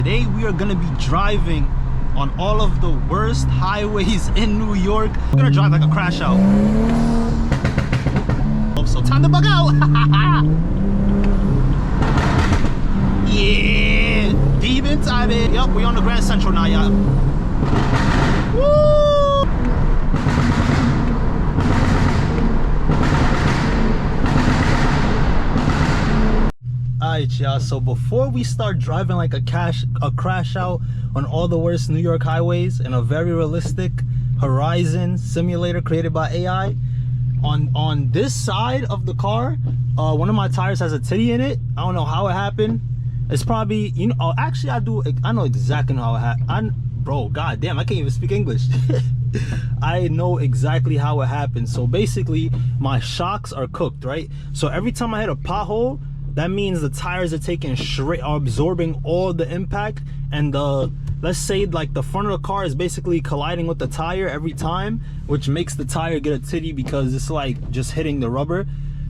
Today we are gonna be driving on all of the worst highways in New York. We're gonna drive like a crash out. So time to bug out. Yeah, demon timing. Yup, we on the Grand Central now, y'all. Woo! Alright, y'all, so before we start driving like a crash out on all the worst New York highways in a very realistic Horizon simulator created by AI, on this side of the car, one of my tires has a titty in it. I don't know how it happened. It's probably, you know, oh, actually I know exactly how it happened. Bro, goddamn, I can't even speak English. I know exactly how it happened. So basically my shocks are cooked, right? So every time I hit a pothole, that means the tires are absorbing all the impact, and let's say like the front of the car is basically colliding with the tire every time, which makes the tire get a titty because it's like just hitting the rubber.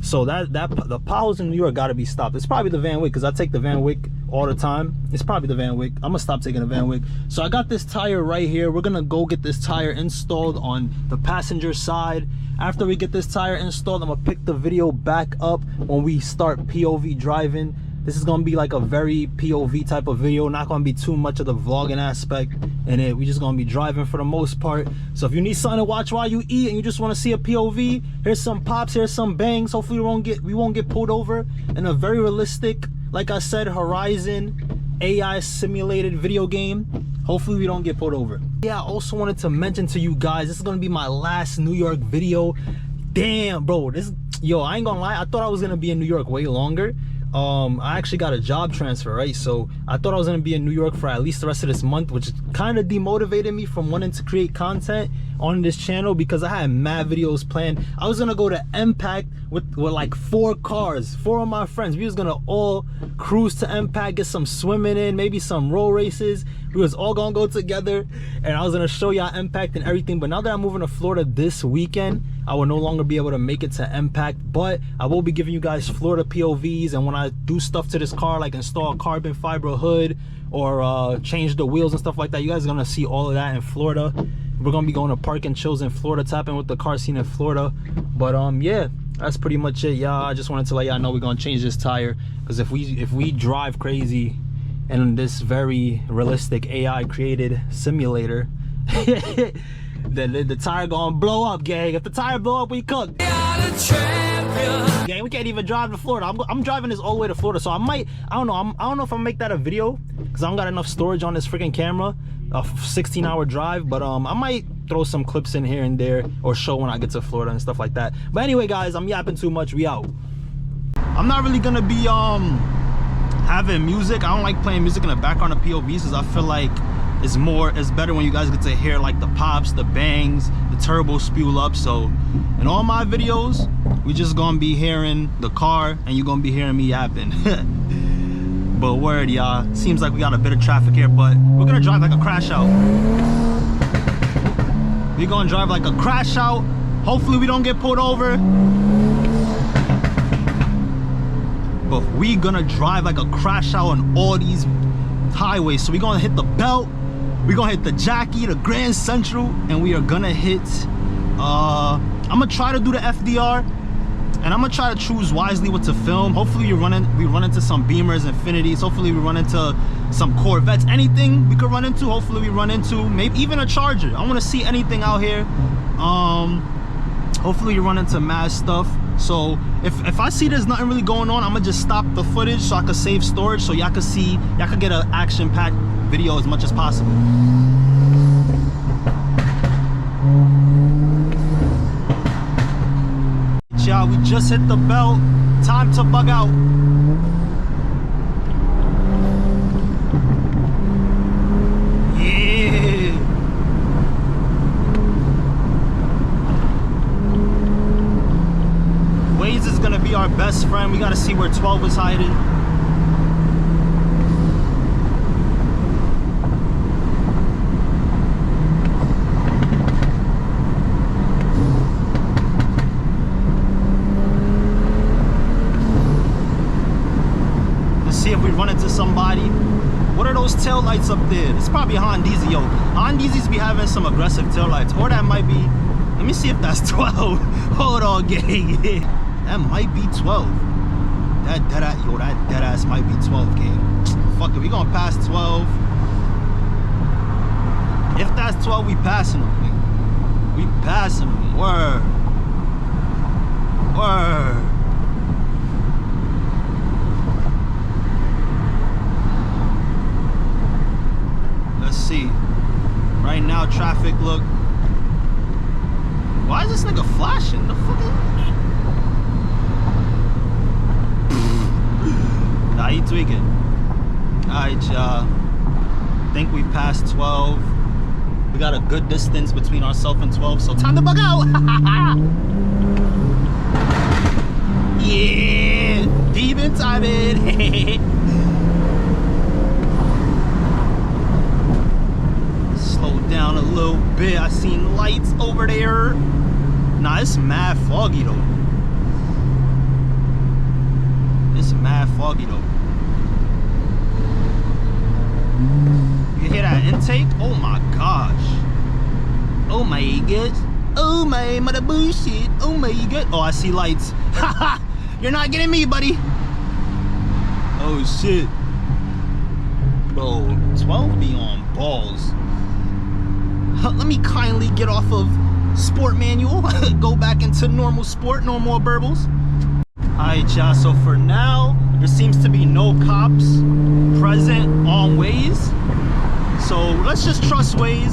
So the potholes in New York got to be stopped. It's probably the Van Wyck, because I take the Van Wyck all the time. It's probably the Van Wyck. I'm gonna stop taking the Van Wyck. So I got this tire right here. We're gonna go get this tire installed on the passenger side. After we get this tire installed, I'm gonna pick the video back up when we start POV driving. This is gonna be like a very POV type of video, not gonna be too much of the vlogging aspect in it. We just gonna be driving for the most part. So if you need something to watch while you eat and you just want to see a POV, here's some pops, here's some bangs. Hopefully we won't get pulled over in a very realistic, like I said, Horizon AI simulated video game. Hopefully we don't get pulled over. Yeah, I also wanted to mention to you guys, this is gonna be my last New York video. Damn, bro, yo, I ain't gonna lie, I thought I was gonna be in New York way longer. I actually got a job transfer, right? So I thought I was gonna be in New York for at least the rest of this month, which kind of demotivated me from wanting to create content on this channel, because I had mad videos planned. I was gonna go to Impact with like 4 cars, 4 of my friends. We was gonna all cruise to Impact, get some swimming in, maybe some roll races. We was all gonna go together, and I was gonna show y'all Impact and everything. But now that I'm moving to Florida this weekend, I will no longer be able to make it to Impact, but I will be giving you guys Florida POVs. And when I do stuff to this car, like install a carbon fiber hood or change the wheels and stuff like that, you guys are gonna see all of that in Florida. We're gonna be going to Park and Chills in Florida, tapping with the car scene in Florida. But yeah, that's pretty much it, y'all. I just wanted to let y'all know we're gonna change this tire, because if we drive crazy in this very realistic AI created simulator, then the tire gonna blow up, gang. If the tire blow up, we cook. Gang, we can't even drive to Florida. I'm driving this all the way to Florida, so I don't know if I'm gonna make that a video, because I don't got enough storage on this freaking camera. A 16-hour drive, but I might throw some clips in here and there, or show when I get to Florida and stuff like that. But anyway, guys, I'm yapping too much. We out. I'm not really gonna be having music. I don't like playing music in the background of POVs, because I feel like it's better when you guys get to hear like the pops, the bangs, the turbo spew up. So in all my videos, we just gonna be hearing the car, and you're gonna be hearing me yapping. But word, y'all, seems like we got a bit of traffic here, but we're gonna drive like a crash out. We're gonna drive like a crash out. Hopefully we don't get pulled over, but we gonna drive like a crash out on all these highways. So we're gonna hit the belt, we're gonna hit the Jackie, the Grand Central, and we are gonna hit I'm gonna try to do the FDR, and I'm gonna try to choose wisely what to film. Hopefully we run into some Beamers, Infinities. Hopefully we run into some Corvettes. Anything we could run into, hopefully we run into. Maybe even a Charger. I want to see anything out here. Hopefully you run into mad stuff. So if I see there's nothing really going on, I'm gonna just stop the footage so I could save storage, so y'all could get an action-packed video as much as possible. Y'all, we just hit the belt. Time to bug out. Yeah. Waze is gonna be our best friend. We gotta see where 12 is hiding. See if we run into somebody. What are those tail lights up there? It's probably a Hondeezy, yo. Hondeezys be having some aggressive tail lights, or that might be. Let me see if that's 12. Hold on, gang. That might be 12. That dead ass might be 12, gang. Fuck it, we gonna pass 12. If that's 12, we passing them, gang. We passing them. Word. Word. Let's see. Right now, traffic look. Why is this nigga flashing? The fuck is Nah, he tweaking. Alright, y'all. Think we passed 12. We got a good distance between ourselves and 12, so time to bug out. Yeah, demon timing. Slow down a little bit. I seen lights over there. Nah, it's mad foggy though. It's mad foggy though. You hear that intake? Oh my gosh. Oh my gosh. Oh my mother bullshit. Oh my god. Oh, I see lights. Haha. You're not getting me, buddy. Oh shit. Bro, 12 be on balls. Let me kindly get off of sport manual. Go back into normal sport, no more burbles. Alright, y'all, so for now, there seems to be no cops present on Waze. So let's just trust Waze.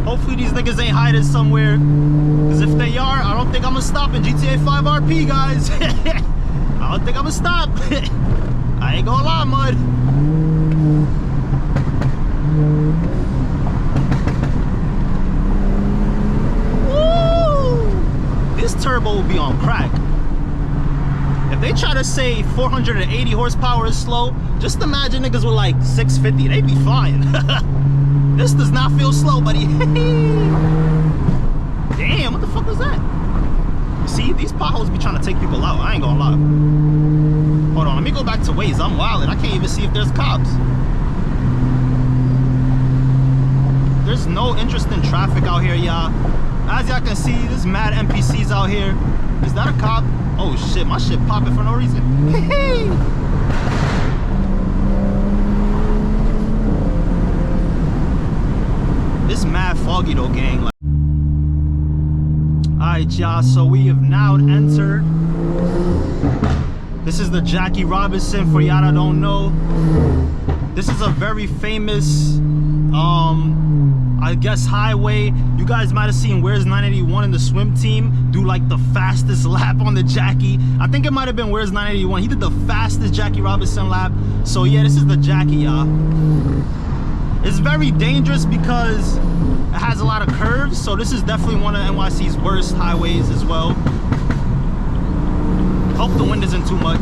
Hopefully these niggas ain't hiding somewhere. Because if they are, I don't think I'm gonna stop in GTA 5 RP, guys. I don't think I'm gonna stop. I ain't gonna lie, mud. This turbo will be on crack. If they try to say 480 horsepower is slow, just imagine niggas with like 650. They'd be flying. This does not feel slow, buddy. Damn, what the fuck was that? See, these potholes be trying to take people out. I ain't gonna lie. Hold on, let me go back to Waze. I'm wildin'. I can't even see if there's cops. There's no interest in traffic out here, y'all. As y'all can see, there's mad NPCs out here. Is that a cop? Oh shit, my shit popping for no reason. It's mad foggy though, gang. Like, alright, y'all, so we have now entered. This is the Jackie Robinson, for y'all that don't know. This is a very famous I guess highway. You guys might have seen Where's 981 in the swim team do like the fastest lap on the Jackie. I think it might have been Where's 981. He did the fastest Jackie Robinson lap. So yeah, this is the Jackie, y'all. It's very dangerous because it has a lot of curves. So this is definitely one of NYC's worst highways as well. Hope the wind isn't too much.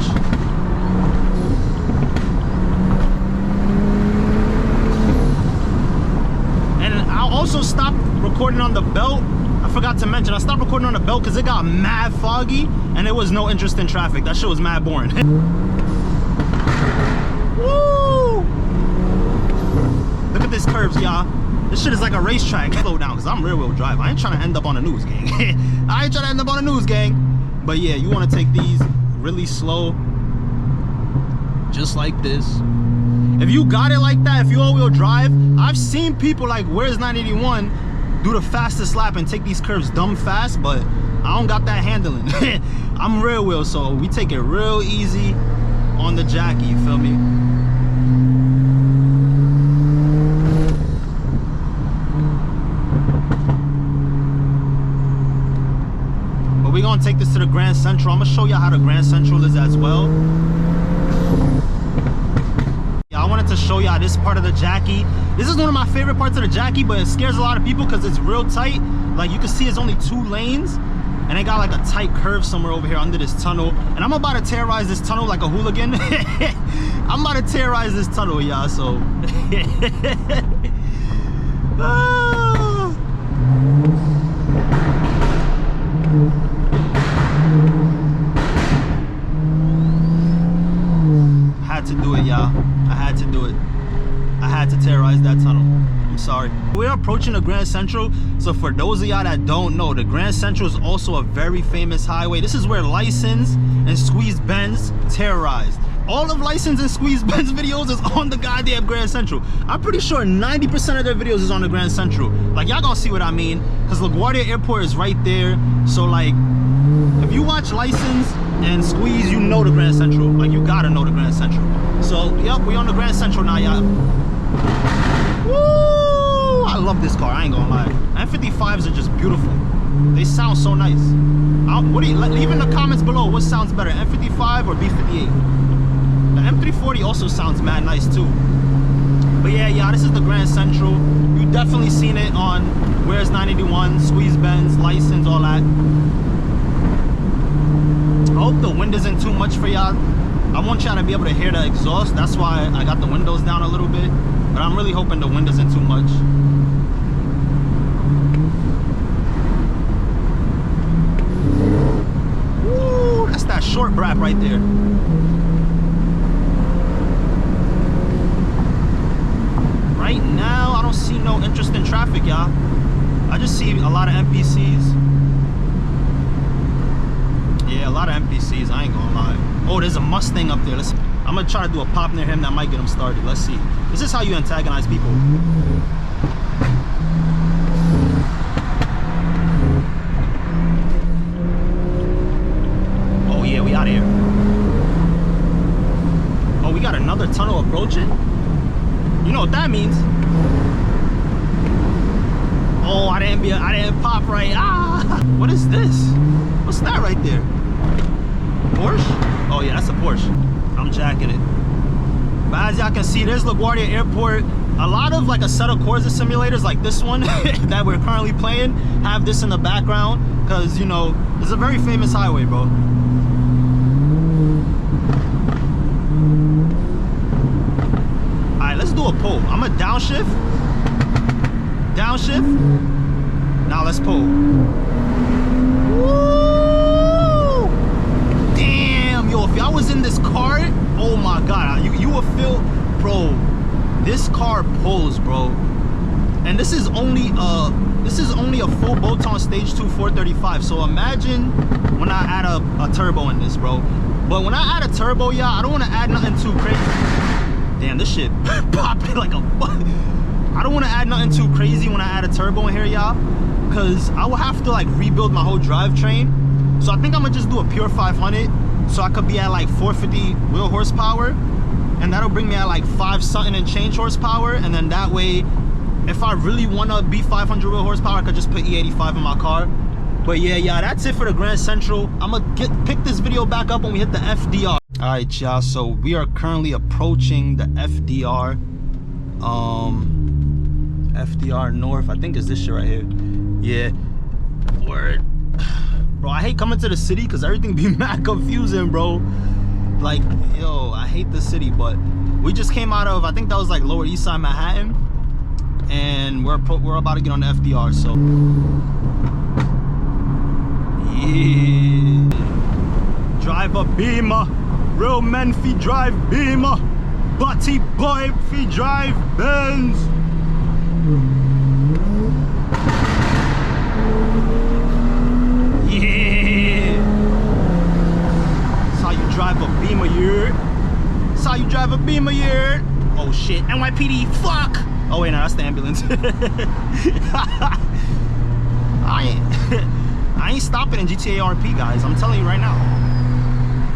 Also stopped recording on the belt. I forgot to mention, I stopped recording on the belt because it got mad foggy and there was no interest in traffic. That shit was mad boring. Woo! Look at this curves, y'all. This shit is like a racetrack. Slow down, because I'm rear wheel drive. I ain't trying to end up on the news, gang. I ain't trying to end up on the news, gang. But yeah, you want to take these really slow. Just like this. If you got it like that, if you all-wheel drive, I've seen people like Where's 981 do the fastest lap and take these curves dumb fast, but I don't got that handling. I'm rear wheel, so we take it real easy on the Jackie, you feel me? But we're gonna take this to the Grand Central. I'm gonna show y'all how the Grand Central is as well. I wanted to show y'all this part of the Jackie. This is one of my favorite parts of the Jackie, but it scares a lot of people because it's real tight. Like you can see it's only 2 lanes and they got like a tight curve somewhere over here under this tunnel. And I'm about to terrorize this tunnel like a hooligan. I'm about to terrorize this tunnel, y'all, so. Had to do it, y'all. I had to do it. I had to terrorize that tunnel. I'm sorry. We're approaching the Grand Central. So for those of y'all that don't know, the Grand Central is also a very famous highway. This is where License and Squeeze Benz terrorized. All of License and Squeeze Benz videos is on the goddamn Grand Central. I'm pretty sure 90% of their videos is on the Grand Central. Like, y'all gonna see what I mean. Because LaGuardia Airport is right there. So like, if you watch License and Squeeze, you know the Grand Central. Like, you gotta know the Grand Central. So, yep, we on the Grand Central now, y'all. Woo! I love this car, I ain't gonna lie. M55s are just beautiful. They sound so nice. What do you, leave in the comments below, what sounds better, M55 or B58? The M340 also sounds mad nice too. But yeah, y'all, this is the Grand Central. You definitely seen it on Where's 981, Squeeze Benz, License, all that. I hope the wind isn't too much for y'all. I want y'all to be able to hear the exhaust. That's why I got the windows down a little bit. But I'm really hoping the wind isn't too much. Woo, that's that short brap right there. Right now, I don't see no interest in traffic, y'all. I just see a lot of NPCs. Yeah, a lot of NPCs, I ain't gonna lie. Oh, there's a Mustang up there. I'm gonna try to do a pop near him that might get him started. Let's see. This is how you antagonize people. Oh yeah, we out of here. Oh, we got another tunnel approaching? You know what that means. Oh, I didn't pop right. Ah! What is this? What's that right there? Porsche? Oh yeah, that's a Porsche. I'm jacking it. But as y'all can see, there's LaGuardia Airport. A lot of like Assetto Corsa simulators like this one that we're currently playing have this in the background because, you know, it's a very famous highway, bro. Alright, let's do a pull. I'm gonna downshift. Downshift. Now let's pull. Woo! Damn, yo, if y'all was in this car, oh my god, you would feel, bro, this car pulls, bro. And this is only a full bolt-on stage 2 435. So imagine when I add a turbo in this, bro. But when I add a turbo, y'all, I don't want to add nothing too crazy. Damn, this shit popping like a I don't want to add nothing too crazy when I add a turbo in here, y'all, because I will have to like rebuild my whole drivetrain. So I think I'm gonna just do a pure 500, so I could be at like 450 wheel horsepower, and that'll bring me at like 5 something and change horsepower. And then that way, if I really want to be 500 wheel horsepower, I could just put E85 in my car. But yeah, that's it for the Grand Central. I'm gonna pick this video back up when we hit the FDR. All right, y'all, so we are currently approaching the FDR. FDR North, I think is this shit right here. Yeah, word. Bro, I hate coming to the city because everything be mad confusing, bro. Like, yo, I hate the city. But we just came out of, I think that was like Lower East Side Manhattan, and we're about to get on the FDR. So yeah, drive a Beamer. Real men fi drive Beamer. Butty boy fi drive Benz. Yeah, that's how you drive a Beamer, yeah. That's how you drive a Beamer, yeah. Oh shit, NYPD, fuck. Oh wait, no, that's the ambulance. I ain't stopping in GTA RP, guys. I'm telling you right now,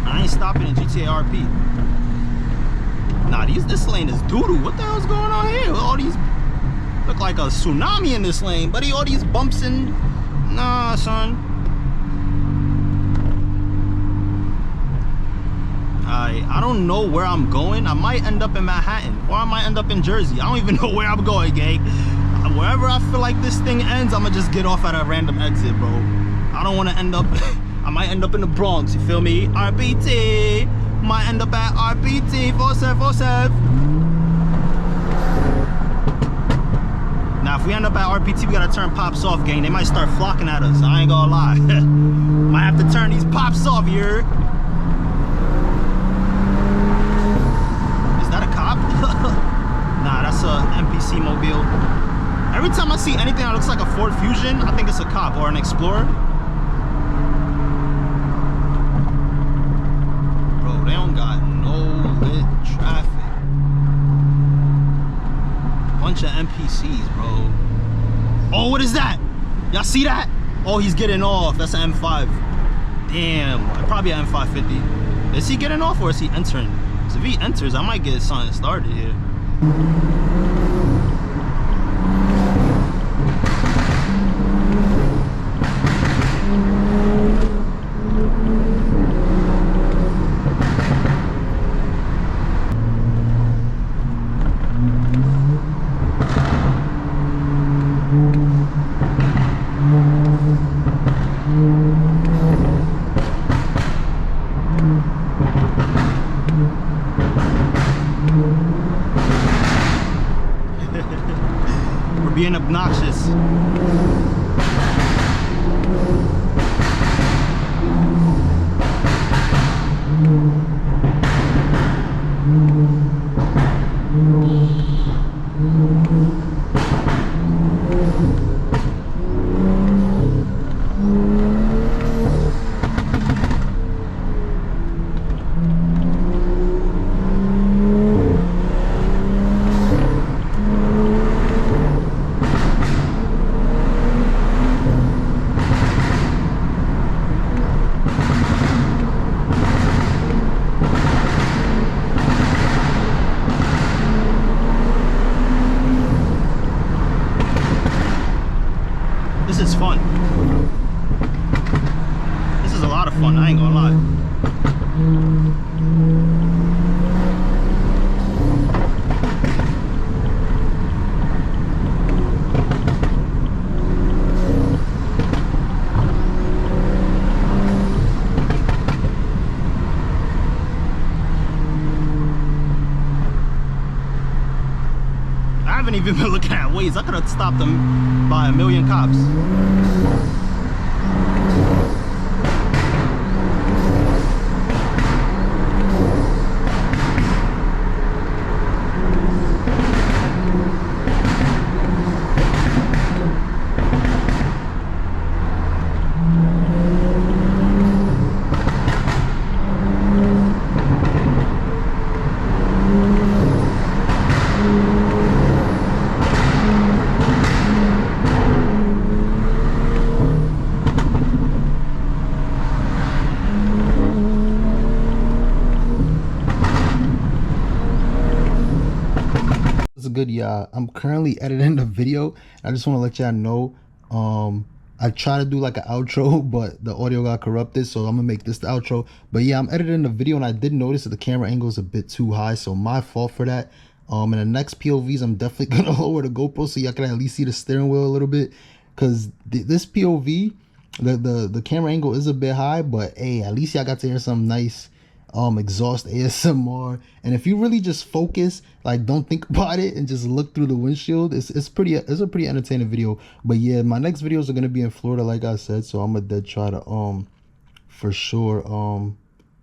I ain't stopping in GTA RP. Nah, this lane is doo-doo. What the hell's going on here? All these look like a tsunami in this lane, buddy. All these bumps and nah, son. I don't know where I'm going. I might end up in Manhattan, or I might end up in Jersey. I don't even know where I'm going, gang. Wherever I feel like this thing ends, I'm gonna just get off at a random exit, bro. I don't want to end up. I might end up in the Bronx. You feel me? RPT. Might end up at RPT 4747. Now, if we end up at RPT, we gotta turn pops off, gang. They might start flocking at us. I ain't gonna lie. Might have to turn these pops off here. Is that a cop? MC mobile. Every time I see anything that looks like a Ford Fusion, I think it's a cop or an Explorer. Bro, they don't got no lit traffic. Bunch of NPCs, bro. Oh, what is that? Y'all see that? Oh, he's getting off. That's an M5. Damn, probably an M550. Is he getting off or is he entering? Because if he enters, I might get something started here. We're being obnoxious. This is fun. This is a lot of fun, I ain't gonna lie. I haven't even been looking at Waze. I could have stopped them by a million cops. Good, yeah. I'm currently editing the video. I just want to let y'all know I tried to do like an outro, but the audio got corrupted, so I'm gonna make this the outro. But yeah, I'm editing the video and I did notice that the camera angle is a bit too high, so my fault for that. In the next POVs, I'm definitely gonna lower the GoPro so y'all can at least see the steering wheel a little bit, because this POV, the camera angle is a bit high, but hey, at least y'all got to hear some nice exhaust ASMR. And if you really just focus, like don't think about it and just look through the windshield, it's a pretty entertaining video. But yeah, my next videos are gonna be in Florida, like I said, so I'm gonna try to for sure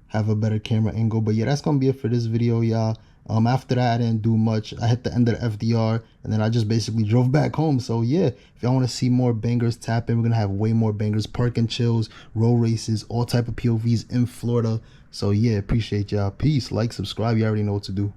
have a better camera angle. But yeah, that's gonna be it for this video, y'all. After that, I didn't do much. I hit the end of the FDR and then I just basically drove back home. So yeah, if y'all want to see more bangers, tap in. We're gonna have way more bangers, park and chills, road races, all type of POVs in Florida. So yeah, appreciate y'all. Peace, like, subscribe. You already know what to do.